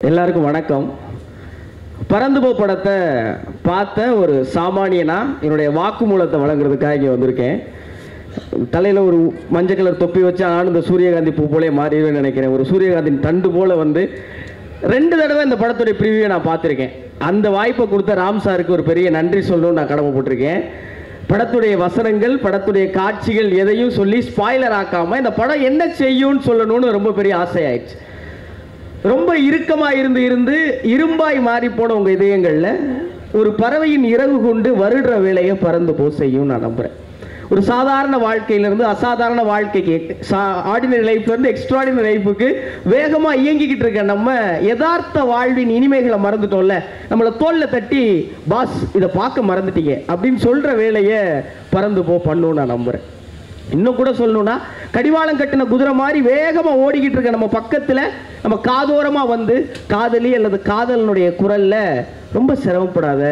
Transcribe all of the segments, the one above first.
எல்லாருக்கும் வணக்கம். பறந்துபோ படத்தை பார்த்த ஒரு சாமானியனா என்னுடைய வாக்குமூலத்தை வழங்குறதுக்காக இங்கே வந்திருக்கேன். தலையில் ஒரு மஞ்சள் கலர் தொப்பி வச்சு நானும் இந்த சூரியகாந்தி பூ போலே மாறிடுவேன்னு நினைக்கிறேன். ஒரு சூரியகாந்தின் தண்டு போல வந்து 2 தடவை இந்த படத்துடைய ப்ரிவியூவை நான் பார்த்துருக்கேன். அந்த வாய்ப்பை கொடுத்த ராம் சாருக்கு ஒரு பெரிய நன்றி சொல்லணும்னு நான் கடமைப்பட்டிருக்கேன். படத்துடைய வசனங்கள், படத்துடைய காட்சிகள் எதையும் சொல்லி ஸ்பாய்லர் ஆக்காமல் இந்த படம் என்ன செய்யும்னு சொல்லணும்னு ரொம்ப பெரிய ஆசையாயிடுச்சு. ரொம்ப இறுக்கமாக இருந்து இரும்பாய் மாறி போன உங்கள் இதயங்களில் ஒரு பறவையின் இறகு கொண்டு வருடுற வேலையை பறந்து போ செய்யும் நான் நம்புகிறேன். ஒரு சாதாரண வாழ்க்கையிலிருந்து அசாதாரண வாழ்க்கைக்கு, ஆர்டினரி லைஃப்லேருந்து எக்ஸ்ட்ராடினரி லைஃபுக்கு வேகமாக இயங்கிக்கிட்டு இருக்க நம்ம யதார்த்த வாழ்வின் இனிமைகளை மறந்துட்டோம்ல. நம்மளை தோளில் தட்டி பாஸ் இதை பார்க்க மறந்துட்டீங்க அப்படின்னு சொல்கிற வேலையை பறந்து போ பண்ணும் நான் நம்புகிறேன். இன்னும் கூட சொல்லணும்னா, கடிவாளம் கட்டின குதிரை மாதிரி வேகமாக ஓடிக்கிட்டு இருக்க நம்ம பக்கத்தில் நம்ம காதோரமாக வந்து காதலி அல்லது காதலனுடைய குரலில் ரொம்ப சிரமப்படாத,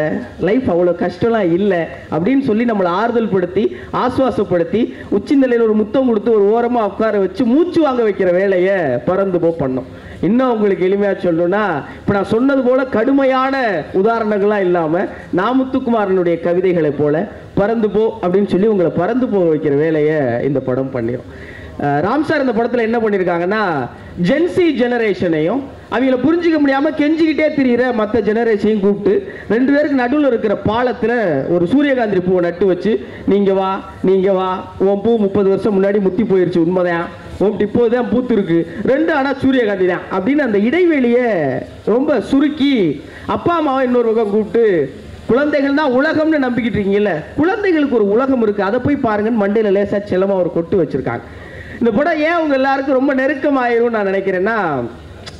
லைஃப் அவ்வளோ கஷ்டம்லாம் இல்லை அப்படின்னு சொல்லி நம்மளை ஆறுதல் படுத்தி ஆசுவாசப்படுத்தி உச்சிநிலையில் ஒரு முத்தம் கொடுத்து ஒரு ஓரமாக உட்கார வச்சு மூச்சு வாங்க வைக்கிற வேலையை பறந்து போ பண்ணோம். இன்னும் உங்களுக்கு எளிமையாக சொல்லணும்னா, இப்போ நான் சொன்னது போல கடுமையான உதாரணங்கள்லாம் இல்லாமல் நாமுத்துக்குமாரனுடைய கவிதைகளை போல பறந்து போ அப்படின்னு சொல்லி உங்களை பறந்து போக வைக்கிற வேலையை இந்த படம் பண்ணிடும். ராம் சார் இந்த படத்தில் என்ன பண்ணியிருக்காங்கன்னா, ஜென்சி ஜெனரேஷனையும் அவங்கள புரிஞ்சிக்க முடியாமல் கெஞ்சிக்கிட்டே திரிகிற மற்ற ஜெனரேஷனையும் கூப்பிட்டு 2 பேருக்கு நடுவில் இருக்கிற பாலத்தில் ஒரு சூரியகாந்தி பூவை நட்டு வச்சு, நீங்கள் வா நீங்கள் வா, உன் பூ 30 வருஷம் முன்னாடி முத்தி போயிடுச்சு உண்மைதான், உன்ட்டு இப்போதான் பூத்து இருக்கு 2 ஆனால் சூரியகாந்தி தான் அப்படின்னு அந்த இடைவெளியை ரொம்ப சுருக்கி அப்பா அம்மாவை இன்னொரு பக்கம் கூப்பிட்டு, குழந்தைகள் தான் உலகம்னு நம்பிக்கிட்டு இருக்கீங்கல்ல, குழந்தைகளுக்கு ஒரு உலகம் இருக்குது, அதை போய் பாருங்கன்னு மண்டையில் லேசாக செல்லமாக ஒரு கொட்டு வச்சுருக்காங்க. இந்த படம் ஏன் உங்கள் எல்லாருக்கும் ரொம்ப நெருக்கமாயிரும் நான் நினைக்கிறேன்னா,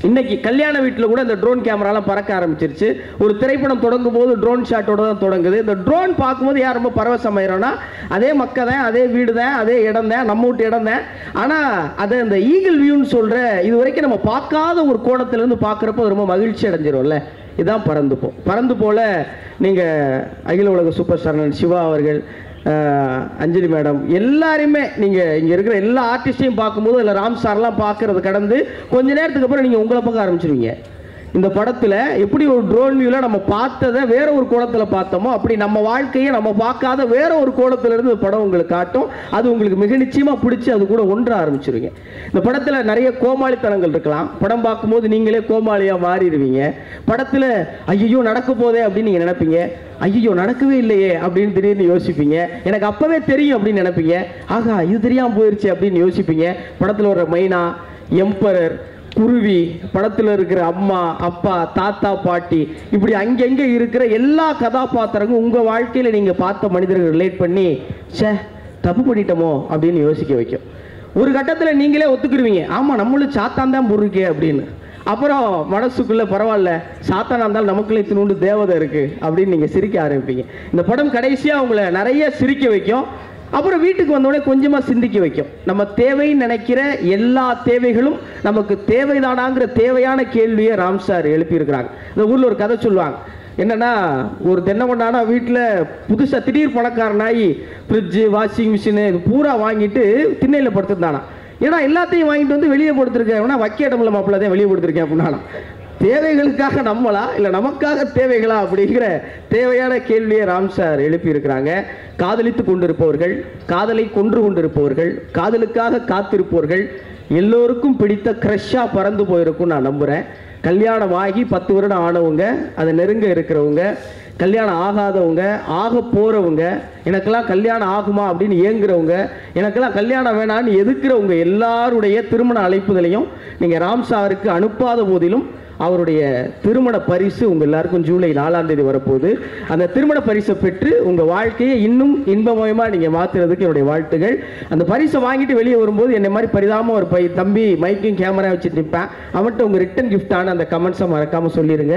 இன்னைக்கு கல்யாண வீட்டில் கூட இந்த ட்ரோன் கேமராலாம் பறக்க ஆரம்பிச்சிருச்சு. ஒரு திரைப்படம் தொடங்கும் போது ட்ரோன் ஷாட்டோட தான் தொடங்குது. இந்த ட்ரோன் பார்க்கும்போது யார் ரொம்ப பரவசமாயிரோம்னா, அதே மக்கள் தான், அதே வீடு தான், அதே இடம் தான், நம்ம வீட்டு இடம் தான். ஆனால் அதை இந்த ஈகிள் வியூன்னு சொல்கிற இது வரைக்கும் நம்ம பார்க்காத ஒரு கோணத்திலேருந்து பார்க்குறப்போ ரொம்ப மகிழ்ச்சி அடைஞ்சிரும்ல. இதுதான் பறந்து போ. பறந்து போல நீங்கள் அகில உலக சூப்பர் ஸ்டார் சிவா அவர்கள், அஞ்சலி மேடம், எல்லாருமே நீங்கள் இங்கே இருக்கிற எல்லா ஆர்டிஸ்டையும் பார்க்கும்போது இல்லை ராம் சார்லாம் பார்க்கறது கடந்து கொஞ்ச நேரத்துக்கு அப்புறம் நீங்கள் உங்களை பார்க்க ஆரம்பிச்சிருவீங்க. இந்த படத்தில் எப்படி ஒரு ட்ரோன் வியூவில் நம்ம பார்த்ததை வேற ஒரு கோணத்தில் பார்த்தோமோ அப்படி நம்ம வாழ்க்கையை நம்ம பார்க்காத வேற ஒரு கோணத்திலிருந்து இந்த படம் உங்களுக்கு காட்டும். அது உங்களுக்கு மிக நிச்சயமாக பிடிச்சி அது கூட ஒன்ற ஆரம்பிச்சிருவீங்க. இந்த படத்தில் நிறைய கோமாளித்தனங்கள் இருக்கலாம். படம் பார்க்கும்போது நீங்களே கோமாளியாக மாறிடுவீங்க. படத்தில் ஐயோ நடக்க போதே அப்படின்னு நீங்கள் நினைப்பீங்க, ஐயோ நடக்கவே இல்லையே அப்படின்னு திடீர்னு யோசிப்பீங்க. எனக்கு அப்பவே தெரியும் அப்படின்னு நினைப்பீங்க, ஆகா இது தெரியாமல் போயிடுச்சு அப்படின்னு யோசிப்பீங்க. படத்தில் ஒரு மைனா, எம்பரர், குருவி, படத்தில் இருக்கிற அம்மா அப்பா தாத்தா பாட்டி, இப்படி அங்கங்கே இருக்கிற எல்லா கதாபாத்திரங்களும் உங்கள் வாழ்க்கையில் நீங்கள் பார்த்த மனிதர்கள் ரிலேட் பண்ணி சே தப்பு பண்ணிட்டோமோ அப்படின்னு யோசிக்க வைக்கும். ஒரு கட்டத்தில் நீங்களே ஒத்துக்கிடுவீங்க, ஆமாம் நம்மளும் சாத்தான் தான் பொருக்கே அப்படின்னு. அப்புறம் மனசுக்குள்ளே பரவாயில்ல சாத்தானா இருந்தாலும் நமக்குள்ளே இத்தினூண்டு தேவதை இருக்குது அப்படின்னு நீங்கள் சிரிக்க ஆரம்பிப்பீங்க. இந்த படம் கடைசியாக உங்களை நிறைய சிரிக்க வைக்கும். அப்புறம் வீட்டுக்கு வந்தோடனே கொஞ்சமாக சிந்திக்க வைக்கும். நம்ம தேவைன்னு நினைக்கிற எல்லா தேவைகளும் நமக்கு தேவைதானாங்கிற தேவையான கேள்வியை ராம் சார் எழுப்பியிருக்கிறாங்க. இந்த ஊரில் ஒரு கதை சொல்லுவாங்க, என்னென்னா ஒரு தென்னை கொண்டானா வீட்டில் புதுசாக திடீர் பணக்காரனாகி ஃப்ரிட்ஜு, வாஷிங் மிஷினு இது பூரா வாங்கிட்டு திண்ணையில் படுத்துருந்தானா. ஏன்னா எல்லாத்தையும் வாங்கிட்டு வந்து வெளியே படுத்துருக்கேன், வக்கிய இடம்ல மாப்பிள்ள தான் வெளியே படுத்துருக்கேன் அப்படின்னா, தேவைகளுக்காக நம்மளா இல்லை நமக்காக தேவைகளா அப்படிங்கிற தேவையான கேள்வியை ராம் சார் எழுப்பி இருக்கிறாங்க. காதலித்து கொண்டிருப்பவர்கள், காதலை கொன்று கொண்டிருப்பவர்கள், காதலுக்காக காத்திருப்பவர்கள் எல்லோருக்கும் பிடித்த க்ரஷ்ஷாக பறந்து போயிருக்கும் நான் நம்புகிறேன். கல்யாணம் ஆகி 10 வருடம் ஆனவங்க, அதை நெருங்க இருக்கிறவங்க, கல்யாணம் ஆகாதவங்க, ஆக போகிறவங்க, எனக்கெல்லாம் கல்யாணம் ஆகுமா அப்படின்னு ஏங்குறவங்க, எனக்கெல்லாம் கல்யாணம் வேணான்னு எதுக்குறவங்க எல்லாருடைய திருமண அழைப்புகளையும் நீங்கள் ராம் சாருக்கு அனுப்பாத போதிலும் அவருடைய திருமண பரிசு உங்கள் எல்லாருக்கும் ஜூலை 4ஆம் தேதி வரப்போகுது. அந்த திருமண பரிசை பெற்று உங்கள் வாழ்க்கையை இன்னும் இன்பமயமாக நீங்கள் மாற்றுறதுக்கு என்னுடைய வாழ்த்துகள். அந்த பரிசை வாங்கிட்டு வெளியே வரும்போது என்னை மாதிரி பரிதாமல் ஒரு தம்பி மைக்கும் கேமரா வச்சுட்டு நிற்பேன், அவன்கிட்ட உங்கள் ரிட்டன் கிஃப்டான அந்த கமெண்ட்ஸை மறக்காமல் சொல்லிடுங்க.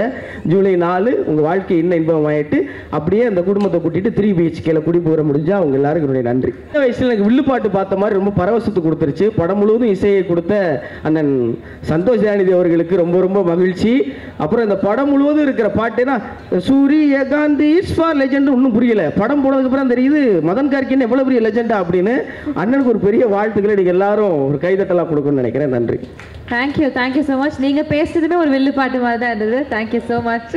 ஜூலை 4 உங்கள் வாழ்க்கை இன்னும் இன்பமாயிட்டு அப்படியே அந்த குடும்பத்தை கூட்டிகிட்டு 3 BHKல குடி போகிற முடிஞ்சால் அவங்க எல்லாருக்கும் என்னுடைய நன்றி. இந்த வயசில் எனக்கு வில்லுப்பாட்டு பார்த்த மாதிரி ரொம்ப பரவசத்து கொடுத்துருச்சு. படம் முழுவதும் இசையை கொடுத்த அண்ணன் சந்தோஷ் தயாநிதி அவர்களுக்கு ரொம்ப ரொம்ப மகிழ்ச்சி. மகிழ்ச்சி. அப்புறம் இந்த படம் முழுவதும் இருக்கிற பாட்டுனா சூரியகாந்தி இஸ் ஃபார் லெஜெண்ட் ஒன்றும் புரியல. படம் போனதுக்கப்புறம் தெரியுது மதன் கார்கின் எவ்வளோ பெரிய லெஜெண்டா அப்படின்னு. அண்ணனுக்கு ஒரு பெரிய வாழ்த்துக்களை நீங்கள் எல்லாரும் ஒரு கைதட்டலாம் கொடுக்கணும்னு நினைக்கிறேன். நன்றி. Thank you so much. நீங்கள் பேசுறதுமே ஒரு வில்லு பாட்டு மாதிரி தான் இருந்தது. Thank you so much.